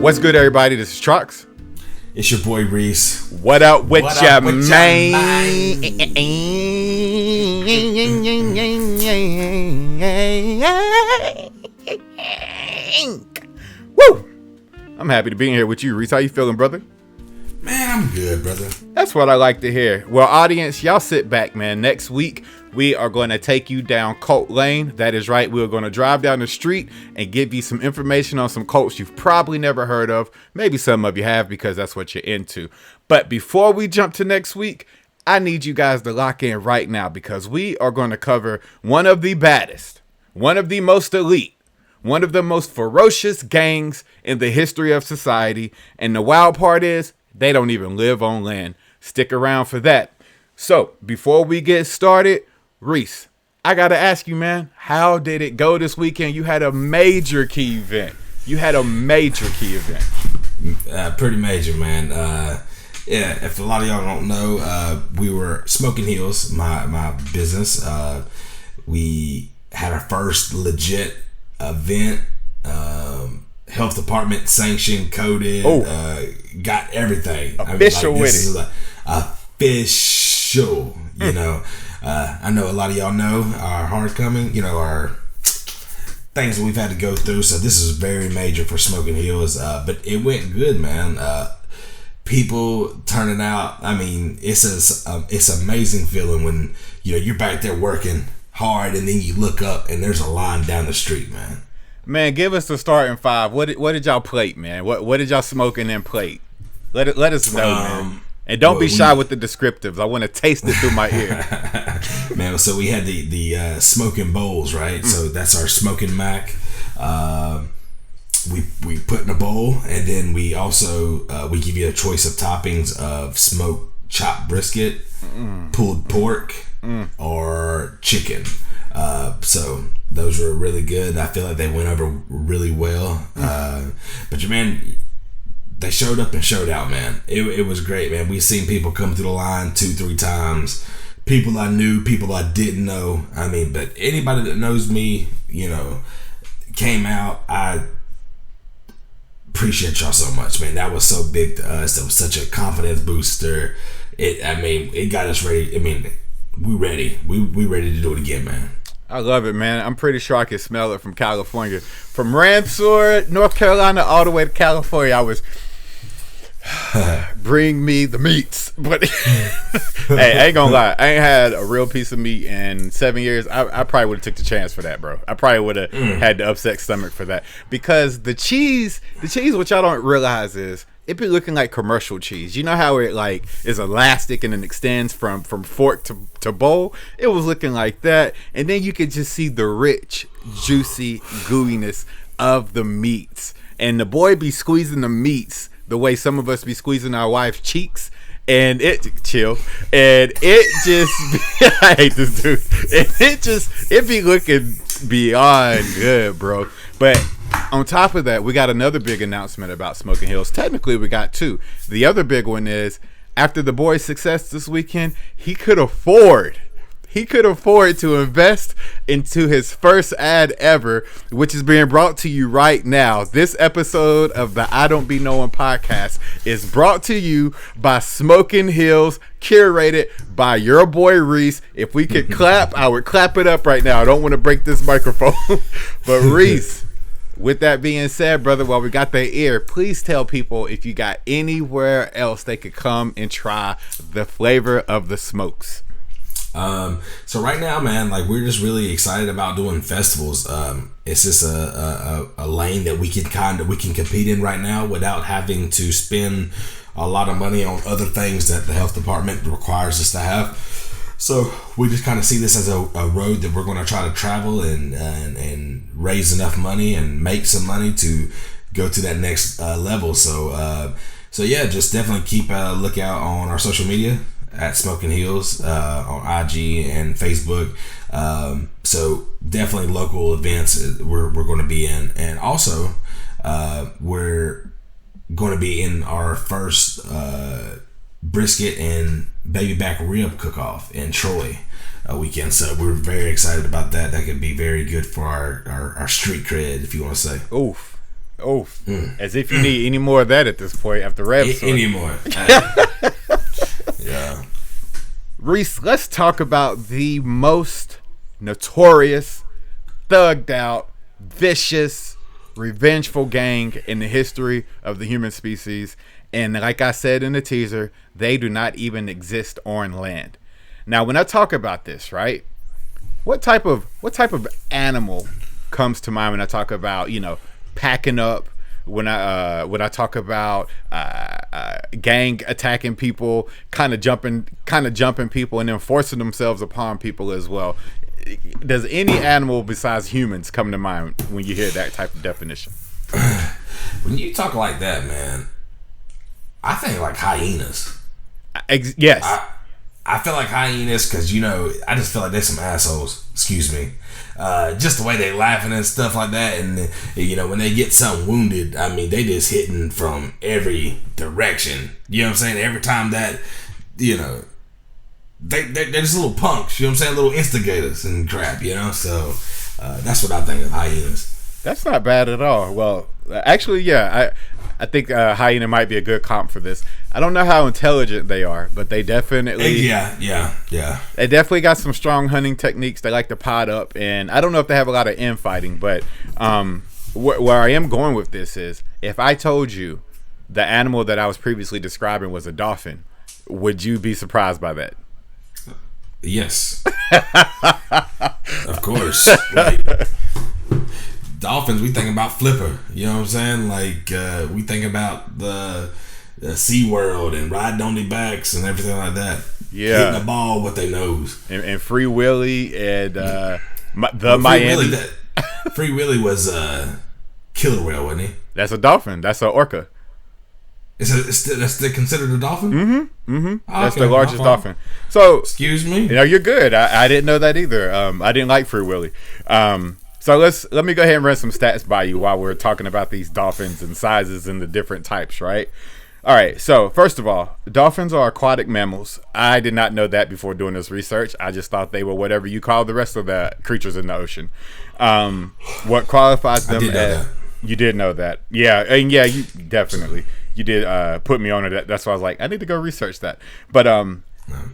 What's good, everybody? This is Trox. It's your boy Reese. What up with your man? Woo! I'm happy to be in here with you, Reese. How you feeling, brother? Man, I'm good, brother. That's what I like to hear. Well, audience, y'all sit back, man. Next week, we are going to take you down cult lane. That is right. We're going to drive down the street and give you some information on some cults you've probably never heard of. Maybe some of you have because that's what you're into. But before we jump to next week, I need you guys to lock in right now because we are going to cover one of the baddest, one of the most elite, one of the most ferocious gangs in the history of society. And the wild part is, they don't even live on land. Stick around for that. So, before we get started, Reese, I got to ask you, man, how did it go this weekend? You had a major key event. Pretty major, man. Yeah, if a lot of y'all don't know, we were Smoking Hills, my business. We had our first legit event. Health department sanctioned, coded, got everything. Official with it. Official, you know. I know a lot of y'all know our homecoming, our things that we've had to go through. So this is very major for Smoking Hills. But it went good, man. People turning out. I mean, it's amazing feeling when you're back there working hard and then you look up and there's a line down the street, man. Man, give us the starting five. What did y'all plate, man? What did y'all smoking and plate? Let us know, man. And don't be shy with the descriptives. I want to taste it through my ear. Man, so we had the smoking bowls, right? So that's our smoking mac. We put in a bowl, and then we also we give you a choice of toppings of smoked chopped brisket, pulled pork, or chicken. So those were really good. I feel like they went over really well. But your man, they showed up and showed out, man. It was great, man. We've seen people come through the line 2-3 times. People I knew, people I didn't know. I mean, but anybody that knows me, came out. I appreciate y'all so much, man. That was so big to us. That was such a confidence booster. It got us ready. I mean, we ready. We ready to do it again, man. I love it, man. I'm pretty sure I can smell it from California. From Ransom, North Carolina, all the way to California, I was bring me the meats. But hey, I ain't gonna lie. I ain't had a real piece of meat in 7 years. I probably would have took the chance for that, bro. I probably would have had the upset stomach for that. Because the cheese, what y'all don't realize is, it be looking like commercial cheese. You know how it like is elastic and then extends from fork to bowl? It was looking like that. And then you could just see the rich, juicy gooiness of the meats. And the boy be squeezing the meats the way some of us be squeezing our wife's cheeks. And it just I hate this dude. And it be looking beyond good, bro. But on top of that, we got another big announcement about Smoking Hills. Technically, we got two. The other big one is, after the boy's success this weekend, he could afford to invest into his first ad ever, which is being brought to you right now. This episode of the I Don't Be Knowing podcast is brought to you by Smoking Hills, curated by your boy Reese. If we could clap, I would clap it up right now. I don't want to break this microphone. But Reese, with that being said, brother, while we got their ear, please tell people if you got anywhere else they could come and try the flavor of the smokes. So right now, man, like we're just really excited about doing festivals. It's just a lane that we can compete in right now without having to spend a lot of money on other things that the health department requires us to have. So we just kind of see this as a road that we're going to try to travel and raise enough money and make some money to go to that next level. So yeah, just definitely keep a lookout on our social media at Smoking Hills on IG and Facebook. So definitely local events we're going to be in, and also we're going to be in our first brisket and baby back rib cook-off in Troy. weekend. So we're very excited about that. That could be very good for our street cred, if you want to say. Oof. As if you need any more of that at this point after Rev. Any more. Yeah. Reese, let's talk about the most notorious, thugged out, vicious, revengeful gang in the history of the human species. And like I said in the teaser, they do not even exist on land. Now, when I talk about this, right, what type of animal comes to mind when I talk about, packing up? When I talk about gang attacking people, kind of jumping people, and then forcing themselves upon people as well. Does any animal besides humans come to mind when you hear that type of definition? When you talk like that, man, I think like hyenas. Yes. I feel like hyenas because, I just feel like they're some assholes. Excuse me. Just the way they laughing and stuff like that. And, when they get something wounded, I mean, they just hitting from every direction. You know what I'm saying? Every time that, they're just little punks. You know what I'm saying? Little instigators and crap, So that's what I think of hyenas. That's not bad at all. Well, actually, yeah, I think hyena might be a good comp for this. I don't know how intelligent they are, but they definitely They definitely got some strong hunting techniques. They like to pod up, and I don't know if they have a lot of infighting, but where I am going with this is, if I told you the animal that I was previously describing was a dolphin, would you be surprised by that? Yes. Of course. Like, dolphins, we think about Flipper. You know what I'm saying? Like, we think about the SeaWorld and riding on their backs and everything like that. Yeah. Hitting the ball with their nose. And Free Willy and Miami. Free Willy was killer whale, wasn't he? That's a dolphin. That's an orca. That's considered a dolphin? Mm-hmm. That's the largest dolphin. So, excuse me? You're good. I didn't know that either. I didn't like Free Willy. So let me go ahead and run some stats by you while we're talking about these dolphins and sizes and the different types, right? All right. So first of all, dolphins are aquatic mammals. I did not know that before doing this research. I just thought they were whatever you call the rest of the creatures in the ocean. What qualifies them? You did know that, yeah, and yeah, you definitely did put me on it. That's why I was like, I need to go research that. But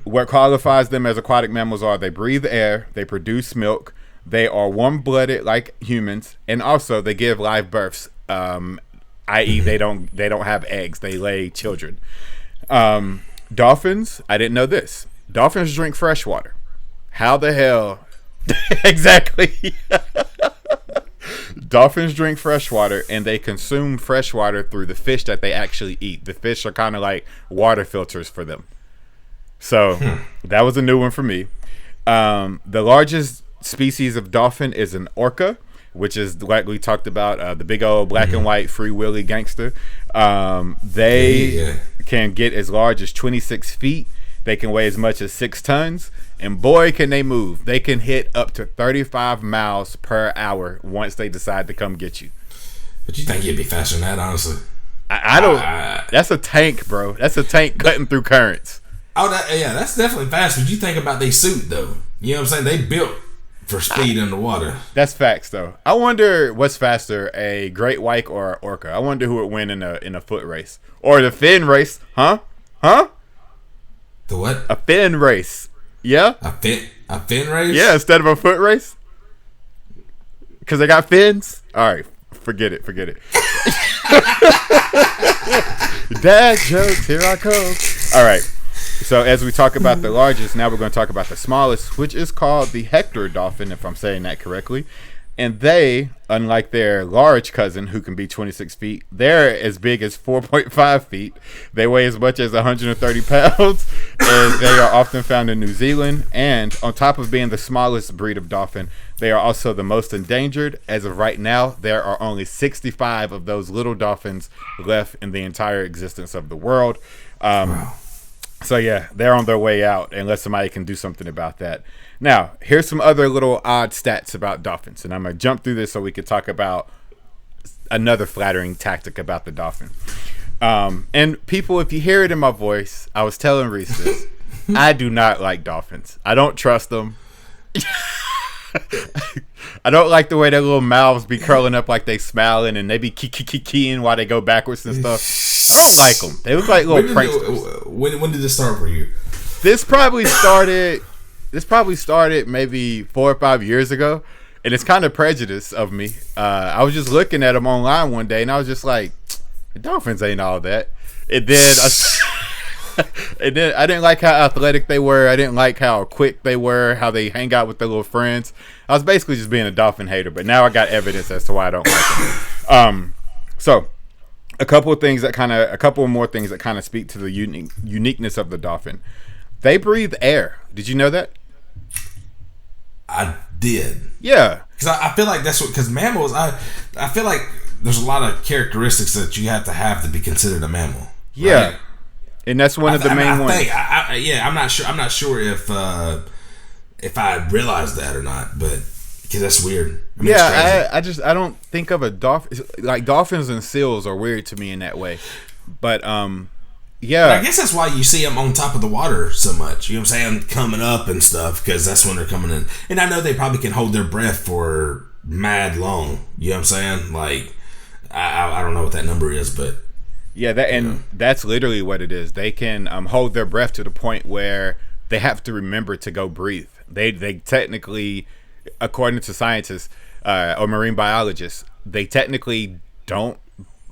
what qualifies them as aquatic mammals are they breathe air, they produce milk. They are warm-blooded like humans, and also they give live births, i.e. they don't have eggs. They lay children. Dolphins, I didn't know this. Dolphins drink fresh water. How the hell? Exactly. Dolphins drink fresh water, and they consume fresh water through the fish that they actually eat. The fish are kind of like water filters for them. So that was a new one for me. The largest species of dolphin is an orca, which is like we talked about, the big old black and white Free Willy gangster. They can get as large as 26 feet. They can weigh as much as 6 tons, and boy, can they move. They can hit up to 35 miles per hour once they decide to come get you. But you think you'd be faster than that, honestly? I don't. That's a tank, bro. That's a tank cutting through currents. That's definitely fast. But you think about their suit, though. You know what I'm saying? They built for speed underwater. That's facts, though. I wonder what's faster, a great white or an orca. I wonder who would win in a foot race or the fin race, huh? The what? A fin race. Yeah. A fin race? Yeah, instead of a foot race. Because they got fins. All right, forget it. Dad jokes, here I come. All right. So as we talk about the largest, now we're going to talk about the smallest, which is called the Hector Dolphin, if I'm saying that correctly. And they, unlike their large cousin, who can be 26 feet, they're as big as 4.5 feet. They weigh as much as 130 pounds, and they are often found in New Zealand. And on top of being the smallest breed of dolphin, they are also the most endangered. As of right now, there are only 65 of those little dolphins left in the entire existence of the world. Wow. So yeah, they're on their way out unless somebody can do something about that. Now, here's some other little odd stats about dolphins, and I'm going to jump through this so we can talk about another flattering tactic about the dolphin. And people, if you hear it in my voice, I was telling Reese this, I do not like dolphins. I don't trust them. I don't like the way their little mouths be curling up like they smiling, and they be keying while they go backwards and stuff. I don't like them. They look like little pranksters. When did this start for you? This probably started maybe 4 or 5 years ago, and it's kind of prejudice of me. I was just looking at them online one day, and I was just like, the Dolphins ain't all that. And then I didn't like how athletic they were. I didn't like how quick they were, how they hang out with their little friends. I was basically just being a Dolphin hater, but now I got evidence as to why I don't like them. So a couple more things that kind of speak to the uniqueness of the Dolphin. They breathe air. Did you know that? I did. Yeah. Because I feel like that's what, because mammals, I feel like there's a lot of characteristics that you have to be considered a mammal. Yeah. Right? And that's one of the main ones. I'm not sure. I'm not sure if I realized that or not, but because that's weird. I mean, I don't think of a dolphin like dolphins and seals are weird to me in that way. But yeah. But I guess that's why you see them on top of the water so much. You know what I'm saying? Coming up and stuff, because that's when they're coming in. And I know they probably can hold their breath for mad long. You know what I'm saying? Like, I don't know what that number is, but yeah, that's literally what it is. They can hold their breath to the point where they have to remember to go breathe. They technically, according to scientists or marine biologists, they technically don't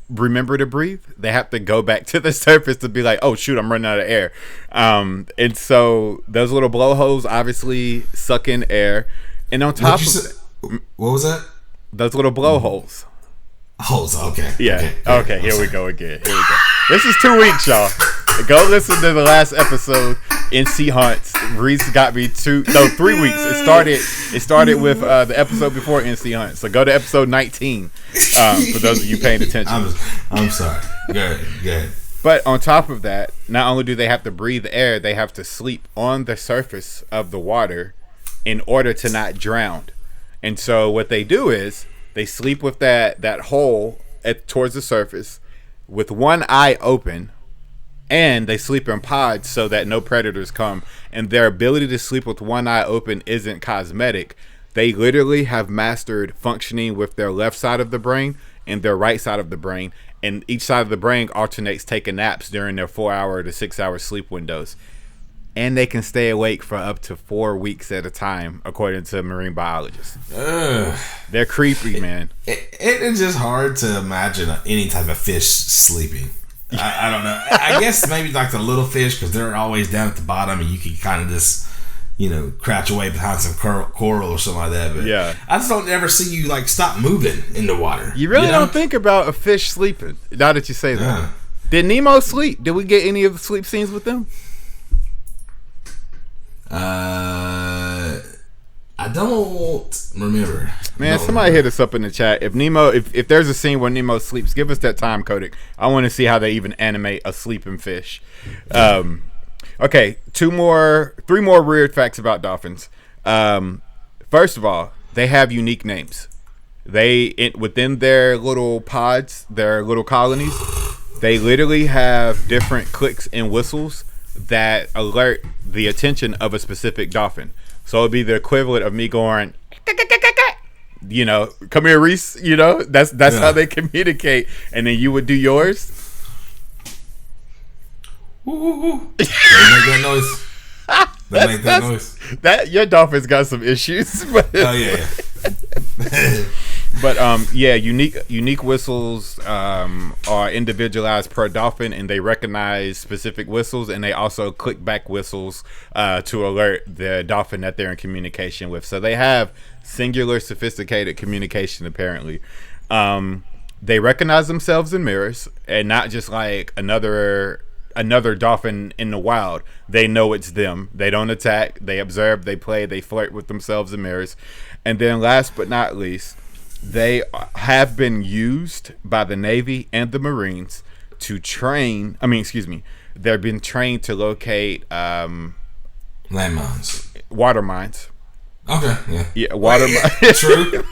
remember to breathe. They have to go back to the surface to be like, oh shoot, I'm running out of air. And so those little blowholes obviously suck in air. And on top of what was that? Those little blowholes. Holes, okay. Yeah. Okay, here we go again. Here we go. This is 2 weeks, y'all. Go listen to the last episode, NC Hunts. Reese got me 3 weeks. It started with the episode before NC Hunts. So go to episode 19 for those of you paying attention. I'm sorry. Go ahead. But on top of that, not only do they have to breathe air, they have to sleep on the surface of the water in order to not drown. And so what they do is they sleep with that hole towards the surface with one eye open, and they sleep in pods so that no predators come. And their ability to sleep with one eye open isn't cosmetic. They literally have mastered functioning with their left side of the brain and their right side of the brain, and each side of the brain alternates taking naps during their 4-hour to 6-hour sleep windows. And they can stay awake for up to 4 weeks at a time, according to marine biologists. They're creepy, man. It's just hard to imagine any type of fish sleeping. I don't know. I guess maybe like the little fish, because they're always down at the bottom, and you can kind of just, crouch away behind some coral or something like that. But yeah, I just don't ever see you like stop moving in the water. You really don't think about a fish sleeping. Now that you say that, did Nemo sleep? Did we get any of the sleep scenes with them? I don't remember. Man, somebody hit us up in the chat. If there's a scene where Nemo sleeps, give us that time codec. I want to see how they even animate a sleeping fish. Okay, 3 more weird facts about dolphins. First of all, they have unique names. Within their little pods, their little colonies, they literally have different clicks and whistles that alert the attention of a specific dolphin. So it'd be the equivalent of me going, come here, Reese. That's how they communicate. And then you would do yours. Ooh. They make that noise. Make that noise. That your dolphin's got some issues. But, oh yeah. But unique whistles are individualized per dolphin, and they recognize specific whistles, and they also click back whistles to alert the dolphin that they're in communication with. So they have singular, sophisticated communication apparently. They recognize themselves in mirrors, and not just like another dolphin in the wild. They know it's them. They don't attack. They observe. They play. They flirt with themselves in mirrors. And then last but not least, they have been used by the Navy and the Marines to train. They've been trained to locate landmines, water mines. Okay, yeah, water mines. True.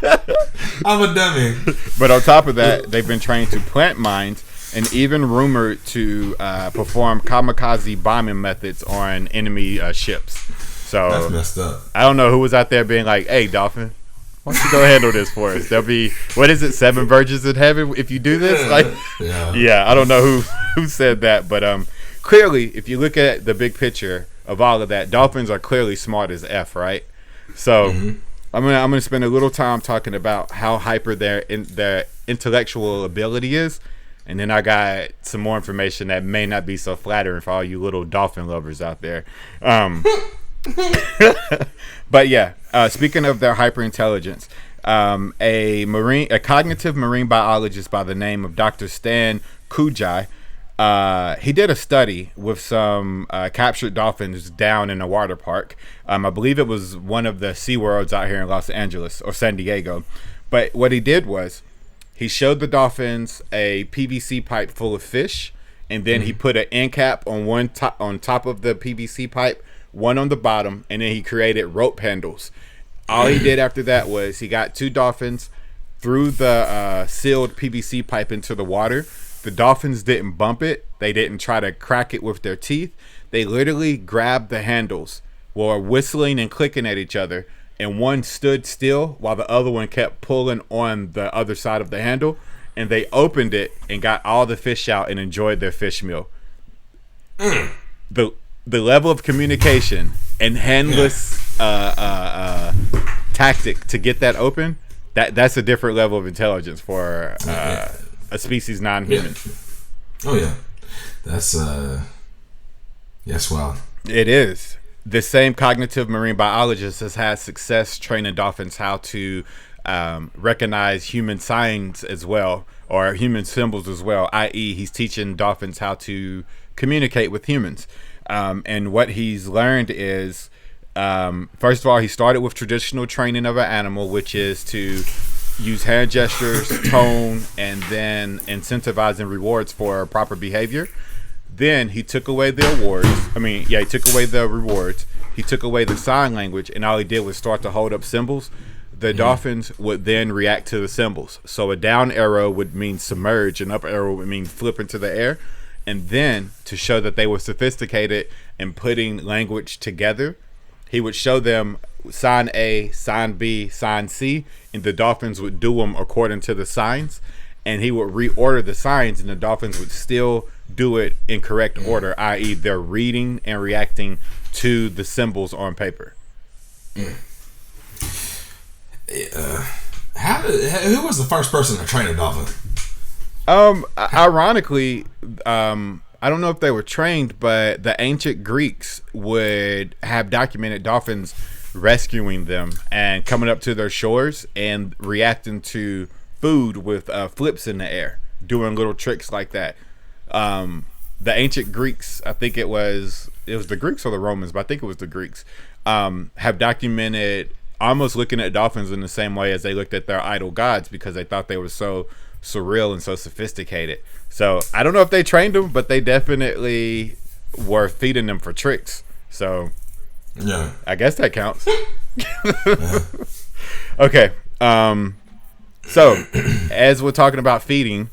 I'm a dummy. But on top of that, they've been trained to plant mines, and even rumored to perform kamikaze bombing methods on enemy ships. So messed up. I don't know who was out there being like, "Hey, dolphin, why don't you go handle this for us?" There'll be, what is it, 7 virgins in heaven if you do this? Like, yeah, I don't know who said that, but clearly, if you look at the big picture of all of that, dolphins are clearly smart as F, right? So I'm gonna spend a little time talking about how hyper their intellectual ability is, and then I got some more information that may not be so flattering for all you little dolphin lovers out there. But yeah, speaking of their hyperintelligence, a cognitive marine biologist by the name of Dr. Stan Kujai, he did a study with some captured dolphins down in a water park. I believe it was one of the SeaWorlds out here in Los Angeles or San Diego. But what he did was he showed the dolphins a PVC pipe full of fish, and then he put an end cap on top of the PVC pipe, one on the bottom, and then he created rope handles. All he did after that was he got 2 dolphins, threw the sealed PVC pipe into the water. The dolphins didn't bump it. They didn't try to crack it with their teeth. They literally grabbed the handles, were whistling and clicking at each other, and one stood still while the other one kept pulling on the other side of the handle, and they opened it and got all the fish out and enjoyed their fish meal. The level of communication and handless tactic to get that open, that's a different level of intelligence for a species non-human. Oh yeah, that's wild. It is. The same cognitive marine biologist has had success training dolphins how to recognize human signs as well, or human symbols as well, i.e. he's teaching dolphins how to communicate with humans. And what he's learned is, first of all, he started with traditional training of an animal, which is to use hand gestures, tone, and then incentivizing rewards for proper behavior. Then he took away the he took away the rewards. He took away the sign language, and all he did was start to hold up symbols. The dolphins would then react to the symbols. So a down arrow would mean submerge, an up arrow would mean flip into the air. And then, to show that they were sophisticated in putting language together, he would show them sign A, sign B, sign C, and the dolphins would do them according to the signs. And he would reorder the signs, and the dolphins would still do it in correct order, i.e. they're reading and reacting to the symbols on paper. Who was the first person to train a dolphin? Ironically, I don't know if they were trained, but the ancient Greeks would have documented dolphins rescuing them and coming up to their shores and reacting to food with flips in the air, doing little tricks like that. The ancient Greeks, I think it was the Greeks or the Romans, but I think it was the Greeks, have documented almost looking at dolphins in the same way as they looked at their idol gods, because they thought they were so surreal and so sophisticated. So I don't know if they trained them, but they definitely were feeding them for tricks. So yeah, I guess that counts. Okay. So as we're talking about feeding,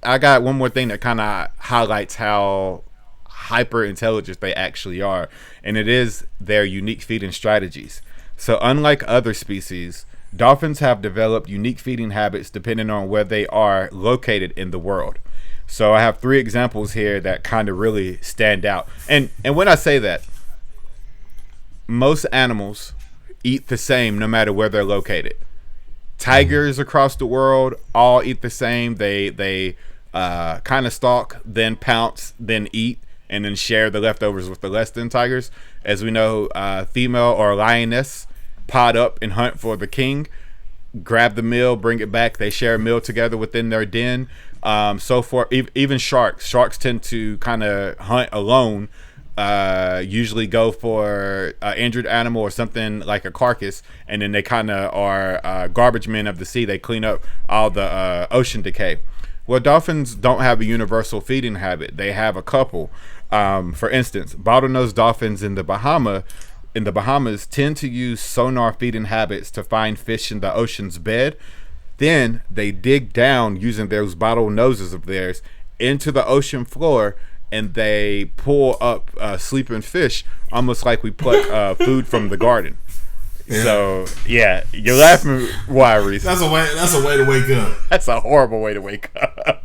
I got one more thing that kind of highlights how hyper intelligent they actually are, and it is their unique feeding strategies. So unlike other species, dolphins have developed unique feeding habits depending on where they are located in the world. So I have 3 examples here that kind of really stand out. And when I say that, most animals eat the same no matter where they're located. Tigers across the world all eat the same. They kind of stalk, then pounce, then eat, and then share the leftovers with the less than tigers. As we know, female or lioness pod up and hunt for the king, grab the meal, bring it back. They share a meal together within their den. So forth. Even sharks tend to kind of hunt alone. Usually go for an injured animal or something like a carcass, and then they kind of are garbage men of the sea. They clean up all the ocean decay. Well, dolphins don't have a universal feeding habit. They have a couple. For instance, bottlenose dolphins in the Bahamas tend to use sonar feeding habits to find fish in the ocean's bed. Then they dig down using those bottle noses of theirs into the ocean floor and they pull up sleeping fish, almost like we pluck food from the garden. Yeah. So yeah, you're laughing. Why, Reese? That's a way to wake up. That's a horrible way to wake up.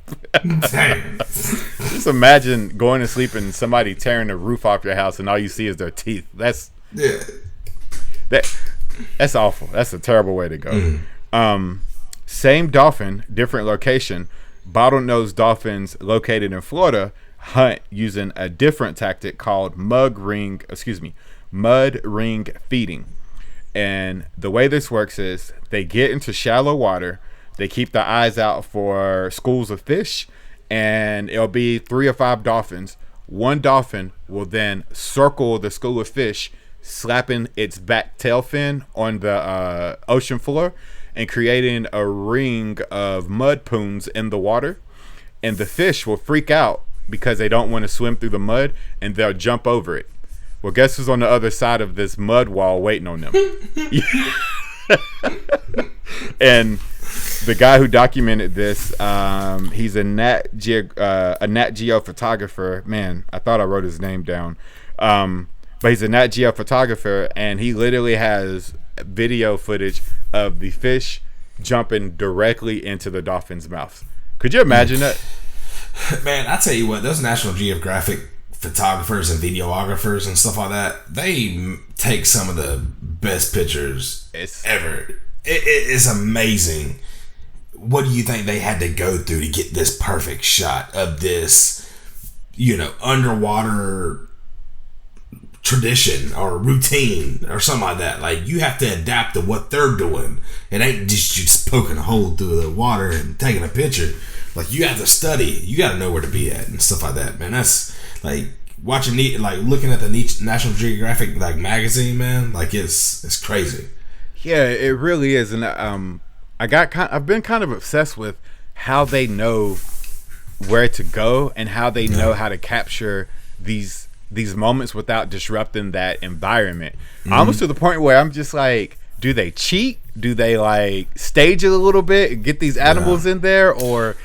Damn. Just imagine going to sleep and somebody tearing the roof off your house, and all you see is their teeth. That's awful. That's a terrible way to go. Same dolphin, different location. Bottlenose dolphins located in Florida hunt using a different tactic called mud ring feeding. And the way this works is they get into shallow water, they keep their eyes out for schools of fish, and it'll be 3 or 5 dolphins. One dolphin will then circle the school of fish, slapping its back tail fin on the ocean floor and creating a ring of mud poons in the water. And the fish will freak out because they don't want to swim through the mud, and they'll jump over it. Well, guess who's on the other side of this mud wall waiting on them? And the guy who documented this, he's a Nat Geo photographer. Man, I thought I wrote his name down. But he's a Nat Geo photographer, and he literally has video footage of the fish jumping directly into the dolphin's mouths. Could you imagine that? Man, I tell you what, those National Geographic photographers and videographers and stuff like that, they take some of the best pictures ever. It is amazing. What do you think they had to go through to get this perfect shot of this, underwater tradition or routine or something like that? Like, you have to adapt to what they're doing. It ain't just poking a hole through the water and taking a picture. Like, you have to study. You got to know where to be at and stuff like that, man. That's like looking at the National Geographic magazine, man. Like, it's crazy. Yeah, it really is. And I've been kind of obsessed with how they know where to go and how they know how to capture these moments without disrupting that environment. Almost to the point where I'm just like, do they cheat? Do they stage it a little bit and get these animals in there, or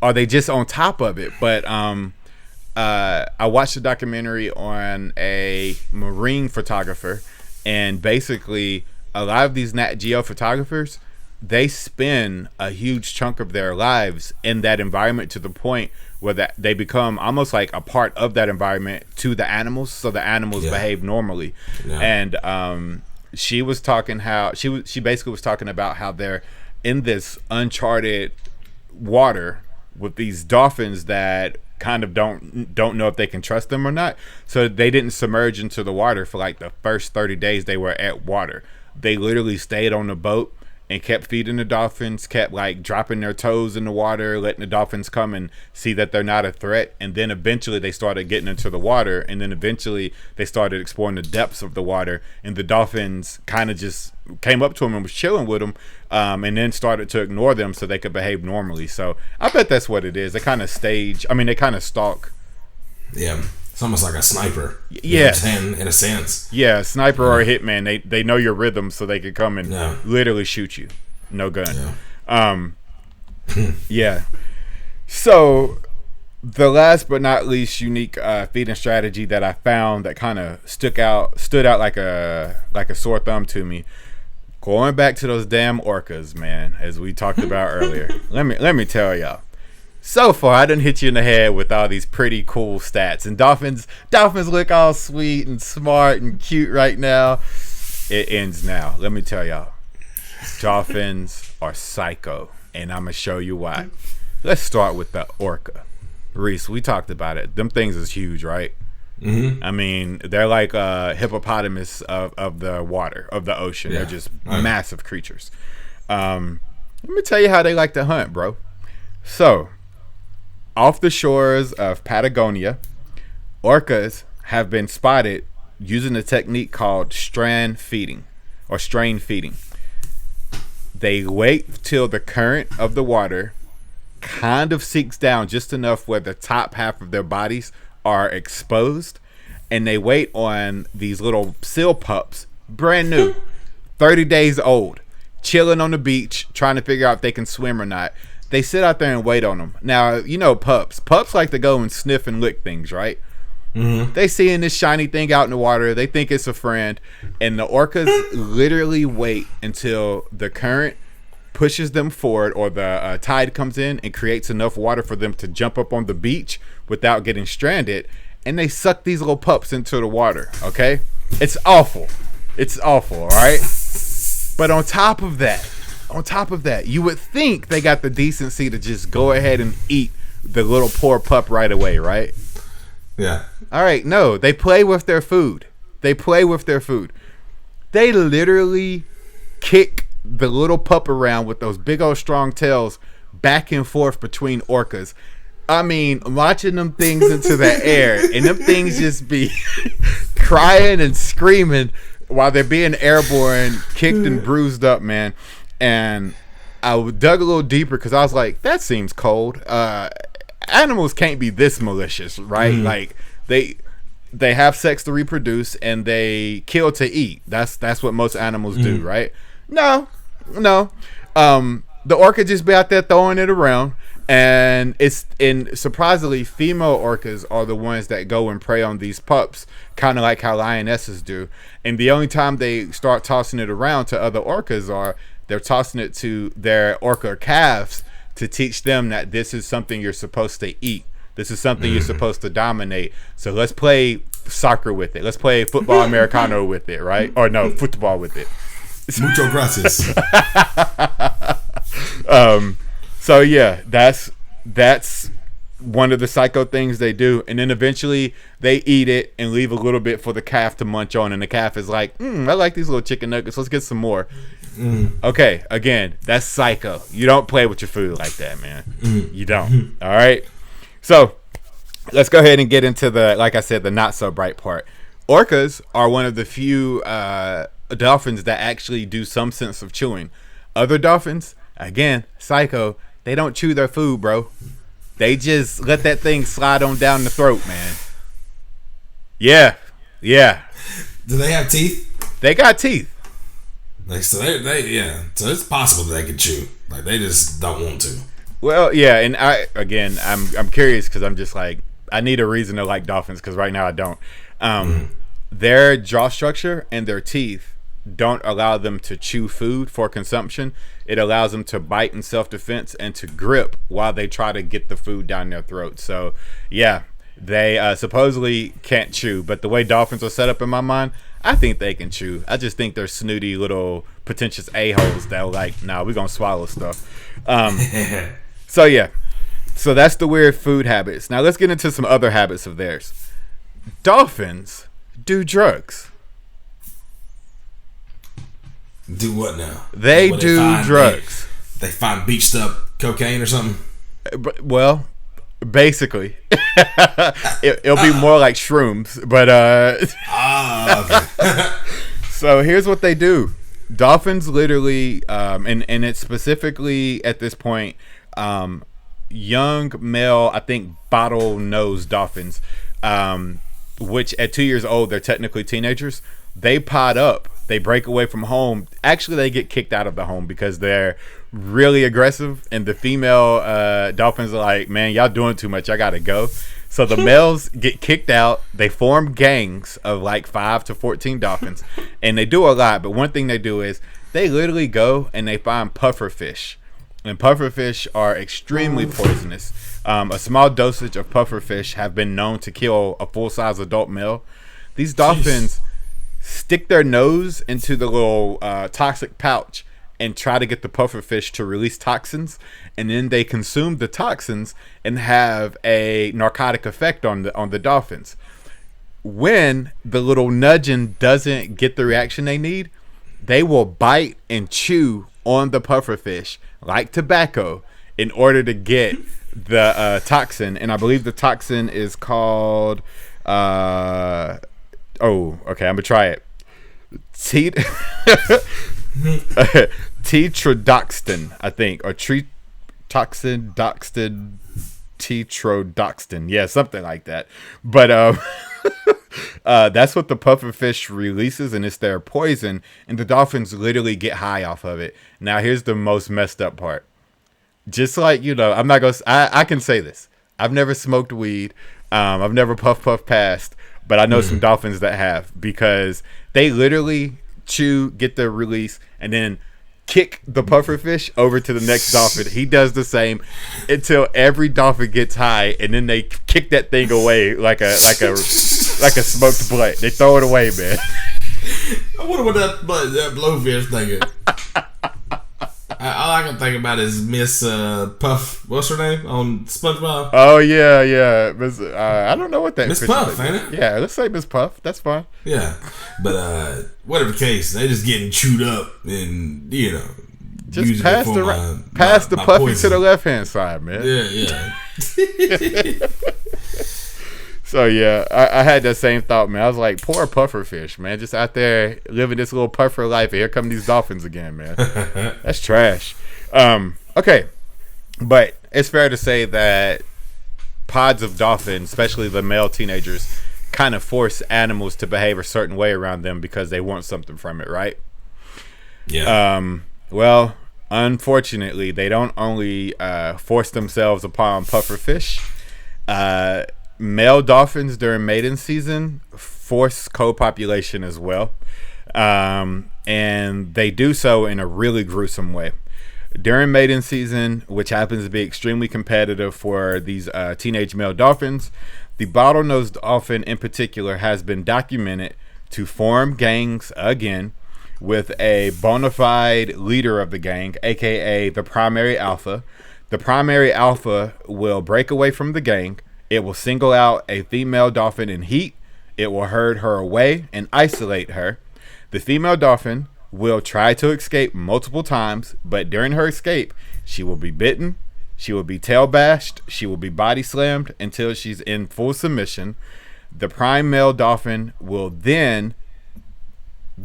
are they just on top of it? But I watched a documentary on a marine photographer, and basically a lot of these Nat Geo photographers, they spend a huge chunk of their lives in that environment to the point where they become almost like a part of that environment to the animals, so the animals behave normally. And she was talking how she basically was talking about how they're in this uncharted water with these dolphins that kind of don't know if they can trust them or not. So they didn't submerge into the water for like the first 30 days they were at water. They literally stayed on the boat and kept feeding the dolphins, kept dropping their toes in the water, letting the dolphins come and see that they're not a threat. And then eventually they started getting into the water, and then eventually they started exploring the depths of the water, and the dolphins kind of just came up to them and was chilling with them, and then started to ignore them so they could behave normally. So I bet that's what it is. They kind of they kind of stalk. Yeah. It's almost like a sniper. Yeah. In a sense. Yeah, a sniper or a hitman. They know your rhythm, so they could come and literally shoot you. No gun. Yeah. So the last but not least unique feeding strategy that I found that kind of stood out like a sore thumb to me. Going back to those damn orcas, man, as we talked about earlier. Let me tell y'all. So far, I done hit you in the head with all these pretty cool stats. And dolphins look all sweet and smart and cute right now. It ends now. Let me tell y'all. Dolphins are psycho. And I'm going to show you why. Let's start with the orca. Reese, we talked about it. Them things is huge, right? Mm-hmm. I mean, they're like a hippopotamus of the water, of the ocean. Yeah. They're just massive creatures. Let me tell you how they like to hunt, bro. So, off the shores of Patagonia, orcas have been spotted using a technique called strand feeding or strain feeding. They wait till the current of the water kind of sinks down just enough where the top half of their bodies are exposed, and they wait on these little seal pups, brand new, 30 days old, chilling on the beach, trying to figure out if they can swim or not. they sit out there and wait on them. Now, you know, pups like to go and sniff and lick things, right? Mm-hmm. They seeing this shiny thing out in the water. They think it's a friend. And the orcas literally wait until the current pushes them forward, or the tide comes in and creates enough water for them to jump up on the beach without getting stranded. And they suck these little pups into the water, okay? It's awful. It's awful, all right? But on top of that, you would think they got the decency to just go ahead and eat the little poor pup right away, right? Yeah. All right, no, they play with their food. They literally kick the little pup around with those big old strong tails back and forth between orcas. I mean, launching them things into the air, and them things just be crying and screaming while they're being airborne, kicked and bruised up, man. And I dug a little deeper because I was like, that seems cold. Animals can't be this malicious, right? Like they have sex to reproduce and they kill to eat. That's what most animals do, right? No. The orca just be out there throwing it around. And surprisingly, female orcas are the ones that go and prey on these pups, kind of like how lionesses do. And the only time they start tossing it around to other orcas they're tossing it to their orca calves to teach them that this is something you're supposed to eat. This is something you're supposed to dominate. So let's play soccer with it. Let's play football Americano with it, right? Or no, football with it. Mucho gracias. So yeah, that's one of the psycho things they do, and then eventually they eat it and leave a little bit for the calf to munch on, and the calf is like, I like these little chicken nuggets. Let's get some more. Okay, again, that's psycho. You don't play with your food like that, man. You don't. All right. So let's go ahead and get into like I said, the not so bright part. Orcas are one of the few dolphins that actually do some sense of chewing. Other dolphins, again, psycho. They don't chew their food, bro. They just let that thing slide on down the throat, man. Yeah. Do they have teeth? They got teeth. Like, so so it's possible that they can chew. Like, they just don't want to. Well, yeah, and I'm curious because I'm just like, I need a reason to like dolphins because right now I don't. Their jaw structure and their teeth don't allow them to chew food for consumption. It allows them to bite in self-defense and to grip while they try to get the food down their throat. So, yeah, they supposedly can't chew. But the way dolphins are set up in my mind, I think they can chew. I just think they're snooty little pretentious a-holes that are like, nah, we're going to swallow stuff. So, yeah. So that's the weird food habits. Now, let's get into some other habits of theirs. Dolphins do drugs. Do what now? They do drugs. They find beached up cocaine or something? Well, basically. It'll be more like shrooms. But okay. So here's what they do. Dolphins literally, and it's specifically at this point, young male, I think bottlenose dolphins, which at 2 years old, they're technically teenagers. They pod up. They break away from home. Actually, they get kicked out of the home because they're really aggressive. And the female dolphins are like, man, y'all doing too much. I got to go. So the males get kicked out. They form gangs of like 5 to 14 dolphins. And they do a lot. But one thing they do is they literally go and they find pufferfish. And pufferfish are extremely poisonous. A small dosage of pufferfish have been known to kill a full-size adult male. These dolphins stick their nose into the little toxic pouch and try to get the pufferfish to release toxins, and then they consume the toxins and have a narcotic effect on the dolphins. When the little nudging doesn't get the reaction they need, they will bite and chew on the pufferfish like tobacco in order to get the toxin. And I believe the toxin is called okay, I'm gonna try it. Tetrodotoxin, I think, or tetrodotoxin, yeah, something like that. But that's what the pufferfish releases, and it's their poison, and the dolphins literally get high off of it. Now, here's the most messed up part. just like, I'm not gonna. I can say this. I've never smoked weed. I've never puff past, but I know some dolphins that have, because they literally chew, get their release, and then kick the puffer fish over to the next dolphin. He does the same until every dolphin gets high, and then they kick that thing away like a smoked blunt. They throw it away, man. I wonder what that blowfish thinking. All I can think about is Miss Puff. What's her name on SpongeBob? Oh yeah. I don't know what that Miss Puff, ain't it? Yeah, let's say Miss Puff. That's fine. Yeah, but whatever the case, they just getting chewed up, and just pass the puffy poison to the left hand side, man. Yeah. So yeah, I had that same thought, man. I was like, poor puffer fish, man, just out there living this little puffer life, and here come these dolphins again, man. That's trash. Okay, but it's fair to say that pods of dolphins, especially the male teenagers, kind of force animals to behave a certain way around them because they want something from it, right? Yeah. Well, unfortunately, they don't only force themselves upon puffer fish. Male dolphins during mating season force co-population as well, and they do so in a really gruesome way. During mating season, which happens to be extremely competitive for these teenage male dolphins, the bottlenose dolphin in particular has been documented to form gangs again with a bona fide leader of the gang, aka the primary alpha. The primary alpha will break away from the gang. It will single out a female dolphin in heat. It will herd her away and isolate her. The female dolphin will try to escape multiple times, but during her escape, she will be bitten, she will be tail bashed, she will be body slammed until she's in full submission. The prime male dolphin will then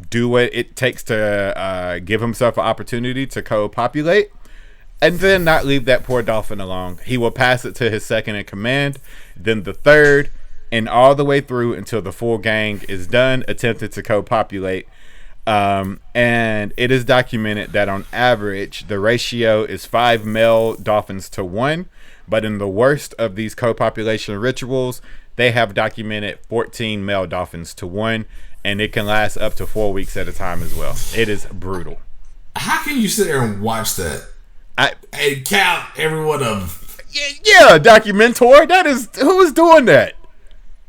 do what it takes to give himself an opportunity to co-populate, and then not leave that poor dolphin alone. He will pass it to his second in command, then the third, and all the way through until the full gang is done, attempted to co-populate. And it is documented that on average, the ratio is 5 male dolphins to 1. But in the worst of these co-population rituals, they have documented 14 male dolphins to 1. And it can last up to 4 weeks at a time as well. It is brutal. How can you sit there and watch that? And count every one of them. Yeah, documentor. That is, who is doing that?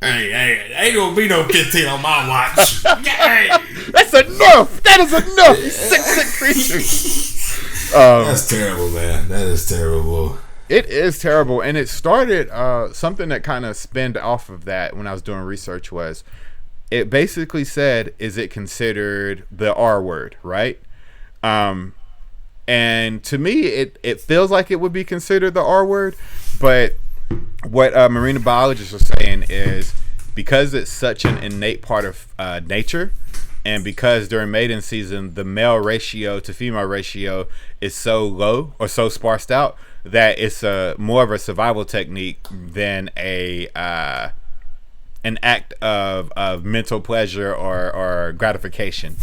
Hey, ain't gonna be no 15 on my watch. Hey. That's enough. That is enough. You sick creatures. That's terrible, man. That is terrible. It is terrible, and it started something that kind of spinned off of that when I was doing research was, it basically said, is it considered the R word, right? And to me, it feels like it would be considered the R word, but what marine biologists are saying is, because it's such an innate part of nature, and because during mating season the male ratio to female ratio is so low or so sparsed out that it's more of a survival technique than an act of mental pleasure or gratification.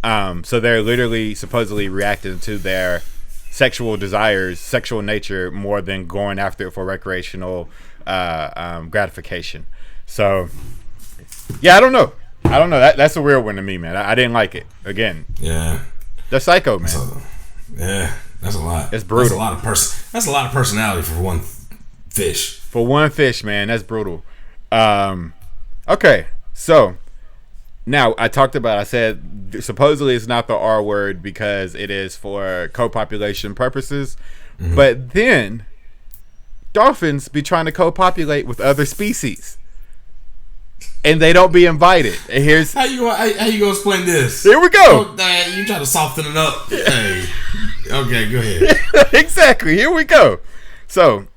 So they're literally supposedly reacting to their sexual desires, sexual nature, more than going after it for recreational gratification. So, yeah, I don't know. That's a weird one to me, man. I didn't like it. Again, yeah, they're psycho, man. That's a lot. It's brutal. That's a lot of personality for one fish. For one fish, man, that's brutal. Okay, so now I said supposedly it's not the R word because it is for co-population purposes, but then dolphins be trying to co-populate with other species, and they don't be invited. And here's how you gonna explain this? Here we go. You try to soften it up. Hey, okay, go ahead. Exactly. Here we go. So,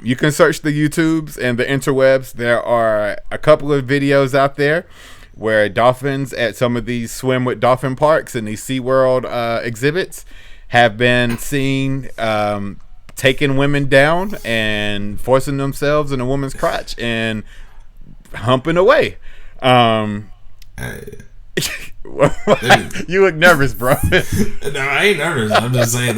you can search the YouTubes and the interwebs. There are a couple of videos out there where dolphins at some of these swim with dolphin parks and these SeaWorld exhibits have been seen taking women down and forcing themselves in a woman's crotch and humping away. You look nervous, bro. No, I ain't nervous. I'm just saying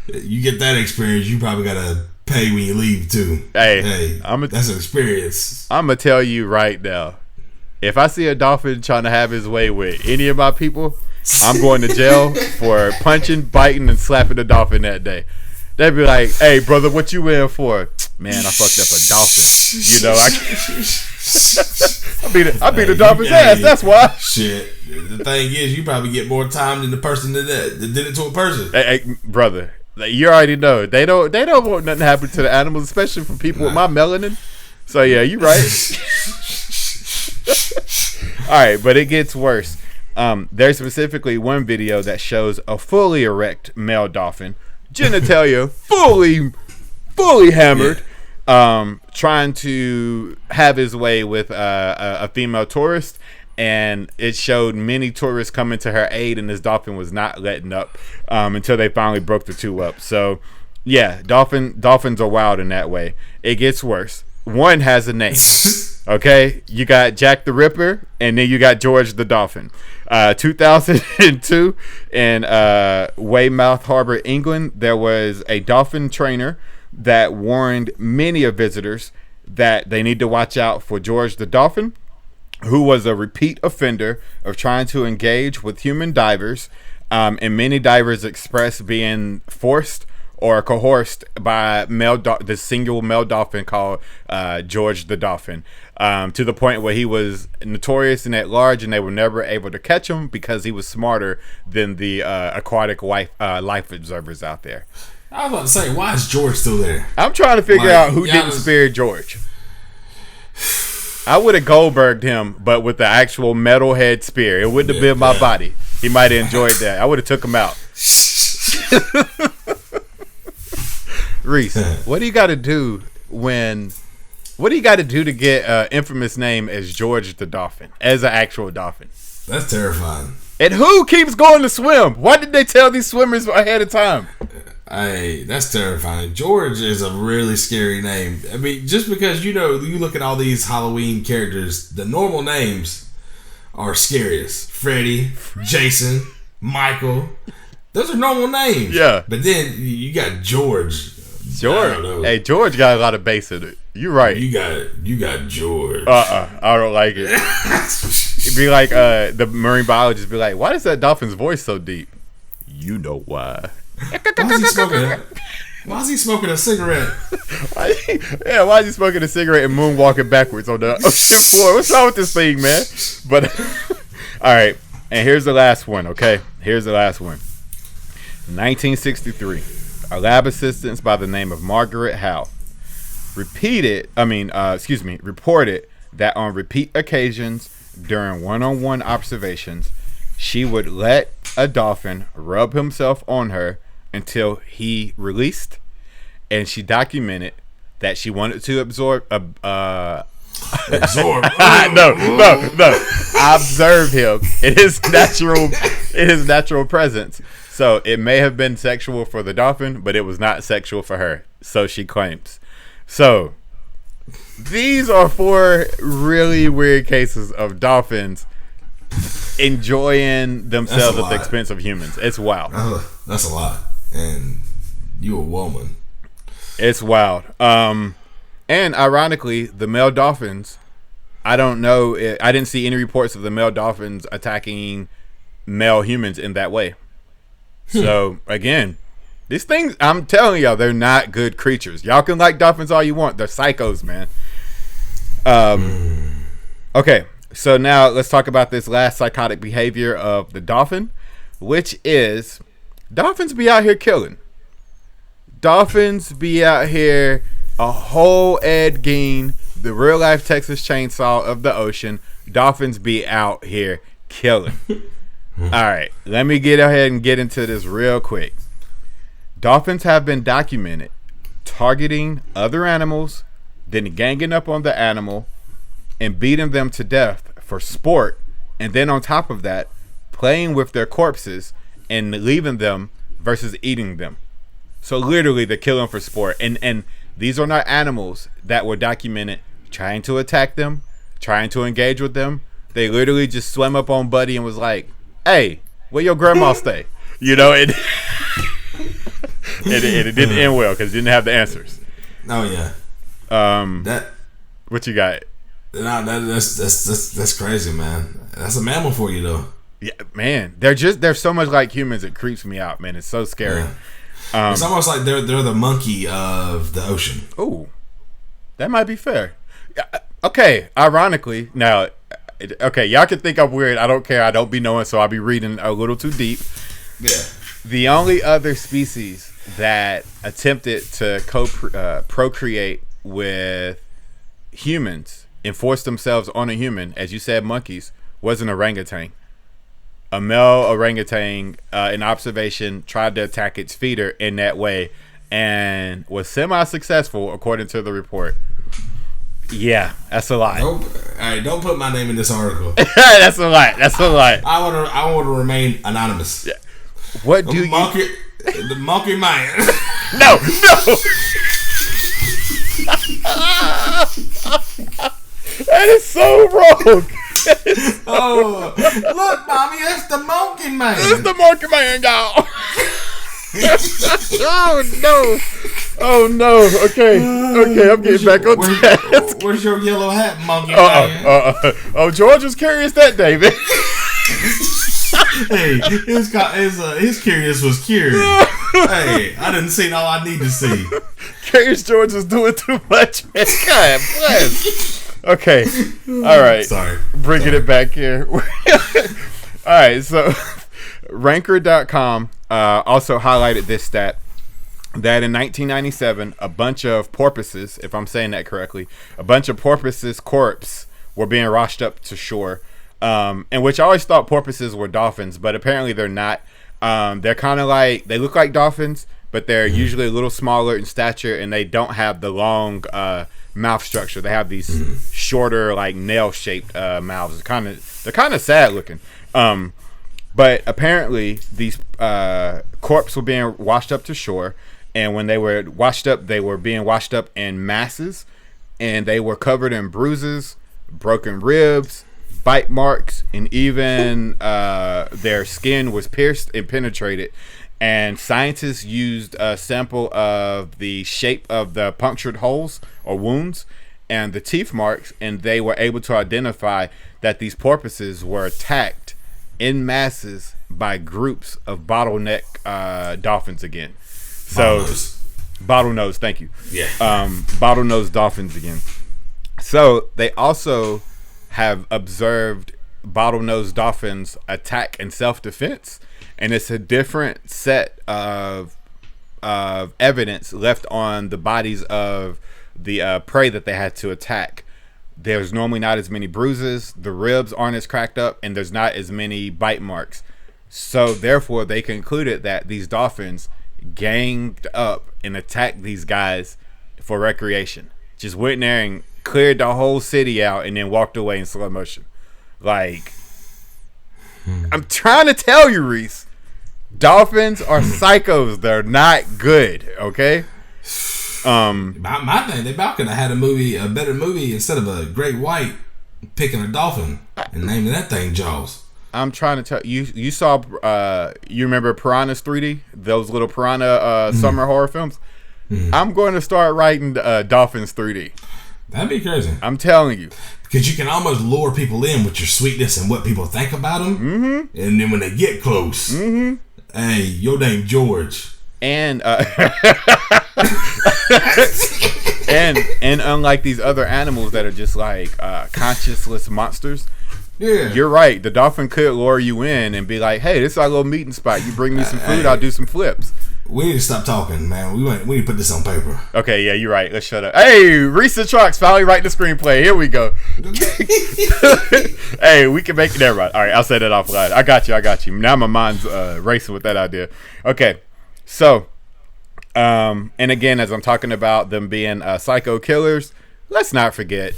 You get that experience, you probably gotta pay when you leave too. Hey, that's an experience. I'm gonna tell you right now. If I see a dolphin trying to have his way with any of my people, I'm going to jail for punching, biting, and slapping a dolphin that day. They'd be like, "Hey, brother, what you in for?" Man, I fucked up a dolphin. You know, I beat a dolphin's ass. That's why. Shit. The thing is, you probably get more time than the person that did it to a person. Hey, brother, you already know they don't want nothing to happen to the animals, especially from people with my melanin. So yeah, you right. All right, but it gets worse. There's specifically one video that shows a fully erect male dolphin, genitalia fully hammered, trying to have his way with a female tourist, and it showed many tourists coming to her aid, and this dolphin was not letting up until they finally broke the two up. So yeah, dolphins are wild in that way. It gets worse. One has a name. Okay, you got Jack the Ripper, and then you got George the Dolphin. 2002 in Weymouth Harbour, England, there was a dolphin trainer that warned many of visitors that they need to watch out for George the Dolphin, who was a repeat offender of trying to engage with human divers, and many divers expressed being forced or coerced by the single male dolphin called George the Dolphin, to the point where he was notorious and at large, and they were never able to catch him because he was smarter than the aquatic life observers out there. I was about to say, why is George still there? I'm trying to figure out who didn't spare George. I would have Goldberged him, but with the actual metal head spear. It wouldn't have been my body. He might have enjoyed that. I would have took him out. Reese, what do you got to do to get an infamous name as George the Dolphin, as an actual dolphin? That's terrifying. And who keeps going to swim? Why did they tell these swimmers ahead of time? Hey, that's terrifying. George is a really scary name. I mean, just because, you look at all these Halloween characters, the normal names are scariest. Freddy, Jason, Michael. Those are normal names. Yeah. But then you got George. Hey, George got a lot of bass in it. You're right. You got George. I don't like it. It'd be like the marine biologist be like, why is that dolphin's voice so deep? You know why. Why is he smoking a cigarette? Why is he smoking a cigarette and moonwalking backwards on the ocean floor? What's wrong with this thing, man? But all right, and here's the last one. Okay, here's the last one. 1963, a lab assistant by the name of Margaret Howe reported that on repeat occasions during one-on-one observations, she would let a dolphin rub himself on her until he released, and she documented that she wanted to observe him in his natural presence. So it may have been sexual for the dolphin, but it was not sexual for her, so she claims. So these are 4 really weird cases of dolphins enjoying themselves at the expense of humans. It's wild. That's a lot. And you a woman. It's wild. And ironically, the male dolphins, I don't know, I didn't see any reports of the male dolphins attacking male humans in that way. So again, these things, I'm telling y'all, they're not good creatures. Y'all can like dolphins all you want. They're psychos, man. Okay, so now let's talk about this last psychotic behavior of the dolphin, which is dolphins be out here killing. Dolphins be out here a whole Ed Gein, the real life Texas Chainsaw of the ocean. Dolphins be out here killing. All right, let me get ahead and get into this real quick. Dolphins have been documented targeting other animals, then ganging up on the animal and beating them to death for sport, and then on top of that, playing with their corpses and leaving them versus eating them. So literally, they're killing for sport. And these are not animals that were documented trying to attack them, trying to engage with them. They literally just swam up on Buddy and was like, "Hey, where your grandma stay?" You know, and and it didn't end well because it didn't have the answers. Oh yeah. That. What you got? No, that's crazy, man. That's a mammal for you, though. Yeah, man. They're so much like humans. It creeps me out, man. It's so scary. Yeah. It's almost like they're the monkey of the ocean. Ooh, that might be fair. Okay, ironically, now, okay, y'all can think I'm weird. I don't care. I don't be knowing, so I'll be reading a little too deep. Yeah. The only other species that attempted to procreate with humans and force themselves on a human, as you said, monkeys, was an orangutan. A male orangutan, in observation, tried to attack its feeder in that way and was semi-successful, according to the report. Yeah, that's a lie. Don't put my name in this article. That's a lie. That's a lie. I want to remain anonymous. Yeah. What do The monkey man. No. That is so wrong. Oh, look, mommy, that's the monkey man. It's the monkey man, y'all. Oh no. Okay, I'm getting back on task. Where's your yellow hat, monkey man? George was curious that day, man. Hey, his curious was curious. Hey, I didn't see all I need to see. Curious George was doing too much, man. God bless. Okay, all right. Sorry. Bringing it back here. All right, so Ranker.com also highlighted this stat that in 1997, a bunch of porpoises, if I'm saying that correctly, a bunch of porpoises' corpses were being washed up to shore. In which I always thought porpoises were dolphins, but apparently they're not. They're kind of like, they look like dolphins, but they're usually a little smaller in stature, and they don't have the long mouth structure. They have these shorter, like nail-shaped mouths. They're kind of sad looking. But apparently these corpses were being washed up to shore, and when they were washed up, they were being washed up in masses, and they were covered in bruises, broken ribs, bite marks, and even their skin was pierced and penetrated. And scientists used a sample of the shape of the punctured holes or wounds and the teeth marks, and they were able to identify that these porpoises were attacked in masses by groups of bottleneck dolphins again. So bottlenose, thank you. Yeah. Bottlenose dolphins again. So they also have observed bottlenose dolphins attack in self-defense, and it's a different set of evidence left on the bodies of the prey that they had to attack. There's normally not as many bruises, the ribs aren't as cracked up, and there's not as many bite marks. So therefore they concluded that these dolphins ganged up and attacked these guys for recreation. Just went in there and cleared the whole city out and then walked away in slow motion. Like, I'm trying to tell you, Reese, dolphins are psychos. They're not good, okay? My thing, they about could have had a better movie instead of a great white picking a dolphin and naming that thing Jaws. I'm trying to tell you. You saw, you remember Piranhas 3D? Those little piranha summer horror films? I'm going to start writing Dolphins 3D. That'd be crazy. I'm telling you. Because you can almost lure people in with your sweetness and what people think about them. Mm-hmm. And then when they get close, hey, your name George. And and unlike these other animals that are just like conscienceless monsters, you're right. The dolphin could lure you in and be like, "Hey, this is our little meeting spot. You bring me some food, I'll do some flips." We need to stop talking, man. We need to put this on paper. Okay, yeah, you're right. Let's shut up. Hey, Reese and Trox finally write the screenplay. Here we go. Hey, we can make it. Never mind. All right, I'll say that offline. I got you. Now my mind's racing with that idea. Okay, so, and again, as I'm talking about them being psycho killers, let's not forget,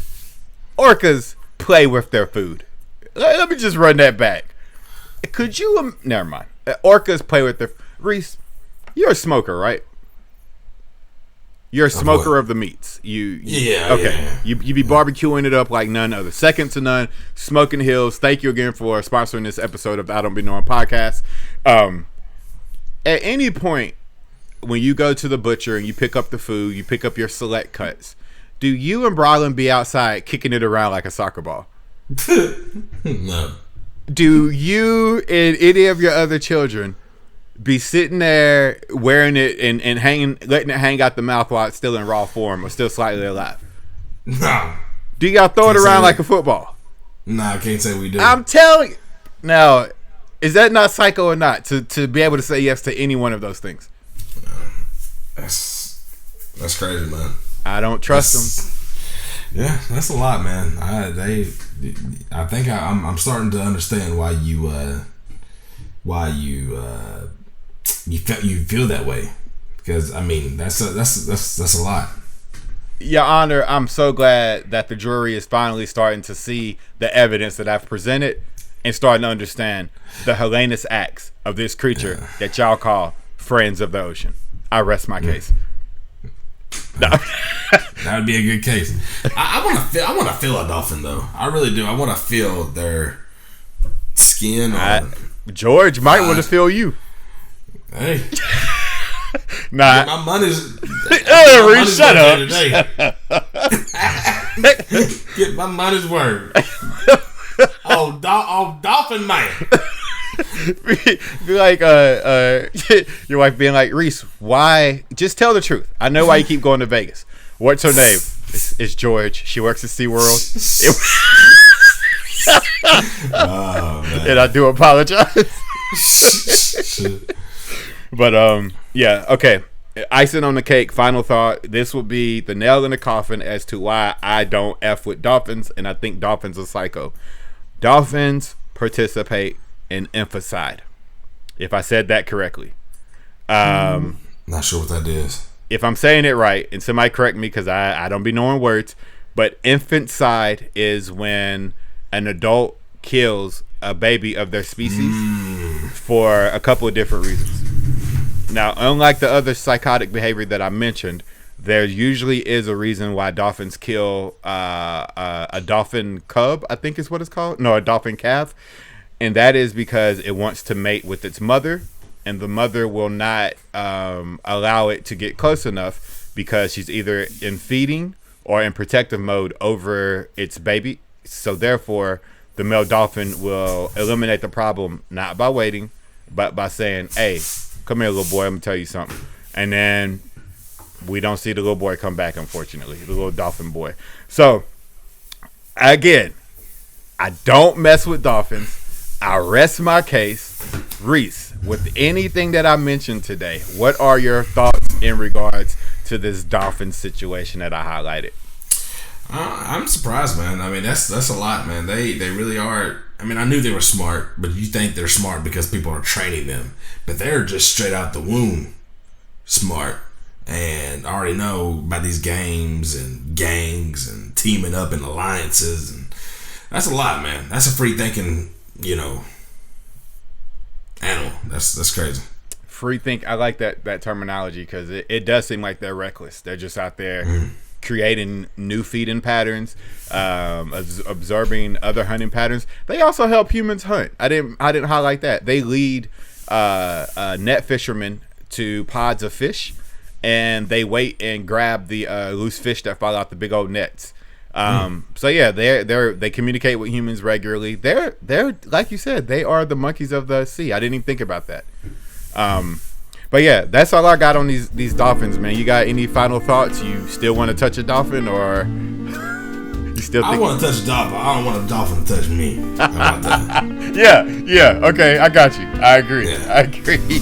orcas play with their food. Let me just run that back. Could you? Never mind. Orcas play with their. Reese, you're a smoker, right? You're a smoker of the meats. Okay. Yeah. You be barbecuing it up like none other. Second to none. Smoking Hills. Thank you again for sponsoring this episode of the I Don't Be Knowing podcast. At any point, when you go to the butcher and you pick up the food, you pick up your select cuts, do you and Brylin be outside kicking it around like a soccer ball? No. Do you and any of your other children be sitting there wearing it and hanging, letting it hang out the mouth while it's still in raw form or still slightly alive? No. Do y'all throw it around like a football? Nah, I can't say we do. I'm telling you. Now, is that not psycho or not to be able to say yes to any one of those things? That's crazy, man. I don't trust them. Yeah, that's a lot, man. I think I'm starting to understand why you feel that way, because I mean that's a lot. Your Honor, I'm so glad that the jury is finally starting to see the evidence that I've presented and starting to understand the heinous acts of this creature that y'all call friends of the ocean. I rest my case. No. That would be a good case. I want to feel a dolphin though. I really do. I want to feel their skin. George might want to feel you. Hey. Nah. My money's. Reese, shut up. Get my money's worth. Dolphin man. Be like your wife being like, Reese, why? Just tell the truth. I know why you keep going to Vegas. What's her name? It's George. She works at SeaWorld. Oh, man. And I do apologize. But yeah, okay. Icing on the cake, final thought. This will be the nail in the coffin as to why I don't F with dolphins, and I think dolphins are psycho. Dolphins participate in infanticide. If I said that correctly. Not sure what that is. If I'm saying it right, and somebody correct me because I don't be knowing words, but infanticide is when an adult kills a baby of their species for a couple of different reasons. Now, unlike the other psychotic behavior that I mentioned, there usually is a reason why dolphins kill a dolphin cub, I think is what it's called. No, a dolphin calf. And that is because it wants to mate with its mother, and the mother will not allow it to get close enough because she's either in feeding or in protective mode over its baby. So therefore, the male dolphin will eliminate the problem not by waiting, but by saying, hey, come here, little boy, I'm going to tell you something. And then we don't see the little boy come back, unfortunately, the little dolphin boy. So, again, I don't mess with dolphins. I rest my case. Reese, with anything that I mentioned today, what are your thoughts in regards to this dolphin situation that I highlighted? I'm surprised, man. I mean, that's a lot, man. They really are. I mean, I knew they were smart, but you think they're smart because people are training them. But they're just straight out the womb smart and already know about these games and gangs and teaming up in alliances. And that's a lot, man. That's a free thinking, animal. That's crazy. Free think. I like that terminology because it does seem like they're reckless. They're just out there creating new feeding patterns, absorbing other hunting patterns. They also help humans hunt. I didn't highlight that. They lead net fishermen to pods of fish, and they wait and grab the loose fish that fall out the big old nets. So yeah, they communicate with humans regularly. They're like you said, they are the monkeys of the sea. I didn't even think about that. But yeah, that's all I got on these dolphins, man. You got any final thoughts? You still want to touch a dolphin, or you still think? I want to touch a dolphin. I don't want a dolphin to touch me. How about that? Yeah. Okay, I got you. I agree. Yeah. I agree.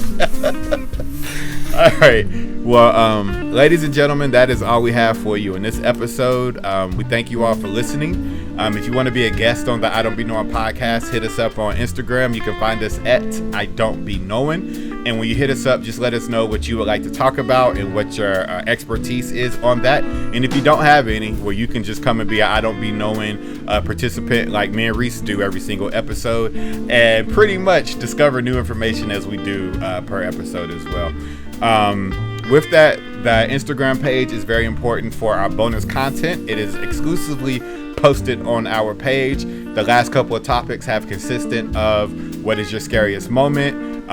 All right. Well, ladies and gentlemen, that is all we have for you in this episode. We thank you all for listening. If you want to be a guest on the I Don't Be Knowing podcast, hit us up on Instagram. You can find us at I Don't Be Knowing. And when you hit us up, just let us know what you would like to talk about and what your expertise is on that. And if you don't have any, well, you can just come and be a I Don't Be Knowing participant like me and Reese do every single episode, and pretty much discover new information as we do per episode as well. With that, the Instagram page is very important for our bonus content. It is exclusively posted on our page. The last couple of topics have consisted of what is your scariest moment,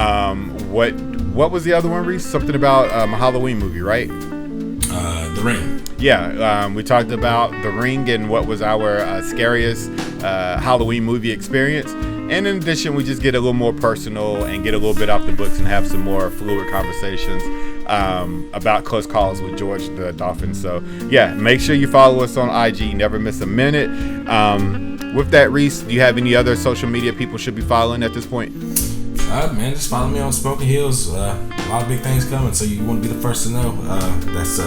what what was the other one, Reese? Something about a Halloween movie, right? The Ring. Yeah, we talked about The Ring and what was our scariest Halloween movie experience. And in addition, we just get a little more personal and get a little bit off the books and have some more fluid conversations about close calls with George the Dolphin. So yeah, make sure you follow us on IG. Never miss a minute. With that, Reese, do you have any other social media people should be following at this point? Man, just follow me on Smoking Hills. A lot of big things coming, so you want to be the first to know. That's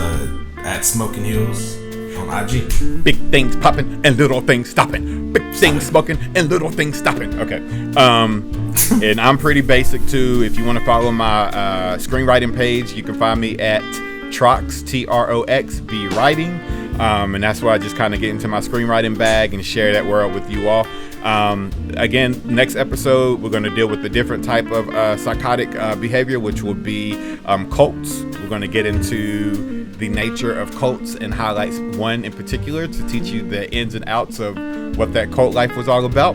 at Smoking Hills on IG. Big things popping and little things stopping. Big things smoking and little things stopping. Okay. And I'm pretty basic too. If you want to follow my screenwriting page, you can find me at Trox, Troxb Writing. And that's where I just kind of get into my screenwriting bag and share that world with you all. Again, next episode, we're going to deal with a different type of psychotic behavior, which will be cults. We're going to get into the nature of cults and highlights one in particular to teach you the ins and outs of what that cult life was all about.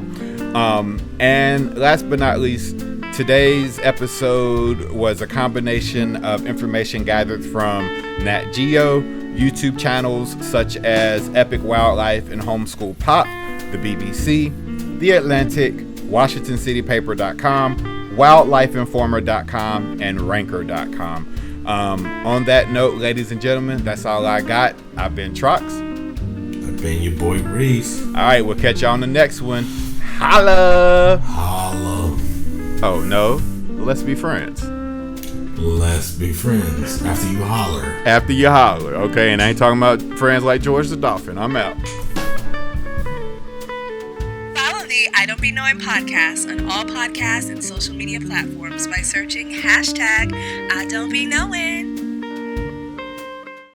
And last but not least, today's episode was a combination of information gathered from Nat Geo, YouTube channels such as Epic Wildlife and Homeschool Pop, the BBC, The Atlantic, WashingtonCityPaper.com, WildlifeInformer.com, and Ranker.com. On that note, ladies and gentlemen, that's all I got. I've been Trox. I've been your boy Reese. All right, we'll catch you on the next one. Holla! Holla. Oh, no. Let's be friends. Let's be friends after you holler. After you holler. Okay, and I ain't talking about friends like George the Dolphin. I'm out. Follow the I Don't Be Knowing podcast on all podcasts and social media platforms by searching #I Don't Be Knowing.